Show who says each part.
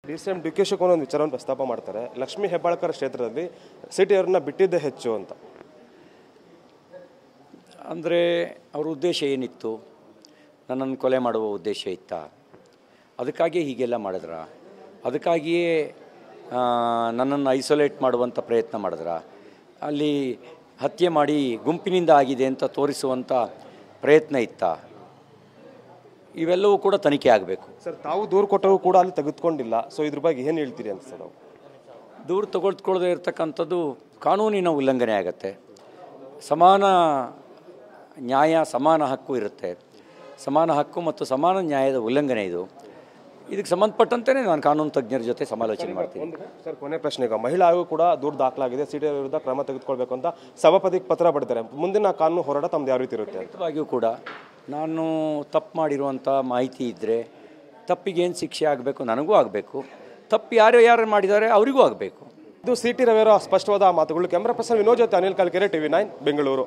Speaker 1: DCM D K Shivakumar ಒಂದು ವಿಚಾರವನ್ನು ಪ್ರಸ್ತಾಪ ಮಾಡ್ತಾರೆ. ಲಕ್ಷ್ಮೀ ಹೆಬ್ಬಾಳ್ಕರ್ ಕ್ಷೇತ್ರದಲ್ಲಿ ಸಿಟಿ ಅವರನ್ನ ಬಿಟ್ಟಿದ್ದೇ ಹೆಚ್ಚು ಅಂತ.
Speaker 2: ಅಂದರೆ ಅವ್ರ ಉದ್ದೇಶ ಏನಿತ್ತು? ನನ್ನನ್ನು ಕೊಲೆ ಮಾಡುವ ಉದ್ದೇಶ ಇತ್ತಾ? ಅದಕ್ಕಾಗಿಯೇ ಹೀಗೆಲ್ಲ ಮಾಡಿದ್ರ? ಅದಕ್ಕಾಗಿಯೇ ನನ್ನನ್ನು ಐಸೋಲೇಟ್ ಮಾಡುವಂಥ ಪ್ರಯತ್ನ ಮಾಡಿದ್ರ? ಅಲ್ಲಿ ಹತ್ಯೆ ಮಾಡಿ ಗುಂಪಿನಿಂದ ಆಗಿದೆ ಅಂತ ತೋರಿಸುವಂಥ ಪ್ರಯತ್ನ ಇತ್ತಾ? ಇವೆಲ್ಲವೂ ಕೂಡ ತನಿಖೆ ಆಗಬೇಕು.
Speaker 1: ಸರ್, ತಾವು ದೂರು ಕೊಟ್ಟರೂ ಕೂಡ ಅಲ್ಲಿ ತೆಗೆದುಕೊಂಡಿಲ್ಲ. ಸೊ ಇದ್ರ ಬಗ್ಗೆ ಏನು ಹೇಳ್ತೀರಿ ಅಂತ ಸರ್?
Speaker 2: ದೂರು ತೆಗೆದುಕೊಳ್ಳದೆ ಇರತಕ್ಕಂಥದ್ದು ಕಾನೂನಿನ ಉಲ್ಲಂಘನೆ ಆಗುತ್ತೆ. ಸಮಾನ ನ್ಯಾಯ, ಸಮಾನ ಹಕ್ಕು ಇರುತ್ತೆ. ಸಮಾನ ಹಕ್ಕು ಮತ್ತು ಸಮಾನ ನ್ಯಾಯದ ಉಲ್ಲಂಘನೆ ಇದು. ಇದಕ್ಕೆ ಸಂಬಂಧಪಟ್ಟಂತೆ ನಾನು ಕಾನೂನು ತಜ್ಞರ ಜೊತೆ ಸಮಾಲೋಚನೆ ಮಾಡ್ತೀನಿ.
Speaker 1: ಸರ್, ಕೊನೆ ಪ್ರಶ್ನೆ. ಈಗ ಮಹಿಳಾ ಆಯೋಗ ಕೂಡ ದೂರು ದಾಖಲಾಗಿದೆ. ಸಿಟಿ ವಿರುದ್ಧ ಕ್ರಮ ತೆಗೆದುಕೊಳ್ಬೇಕು ಅಂತ ಸಭಾಪತಿಗೆ ಪತ್ರ ಬರೆದಿದ್ದಾರೆ. ಮುಂದಿನ ಕಾನೂನು ಹೋರಾಟ ತಮ್ಮದು ಯಾವ ರೀತಿ ಇರುತ್ತೆ?
Speaker 2: ಖಂಡಿತವಾಗಿಯೂ ಕೂಡ ನಾನು ತಪ್ಪು ಮಾಡಿರುವಂಥ ಮಾಹಿತಿ ಇದ್ದರೆ ತಪ್ಪಿಗೇನು ಶಿಕ್ಷೆ ಆಗಬೇಕು ನನಗೂ ಆಗಬೇಕು, ತಪ್ಪು ಯಾರು ಮಾಡಿದ್ದಾರೆ ಅವರಿಗೂ ಆಗಬೇಕು.
Speaker 1: ಇದು ಸಿ ಟಿ ರವಿಯವರ ಸ್ಪಷ್ಟವಾದ ಮಾತುಗಳು. ಕ್ಯಾಮ್ರಾ ಪರ್ಸನ್ ವಿನೋದ್ ಜೊತೆ ಅನಿಲ್ ಕಲ್ಕೆರೆ, TV9 ಬೆಂಗಳೂರು.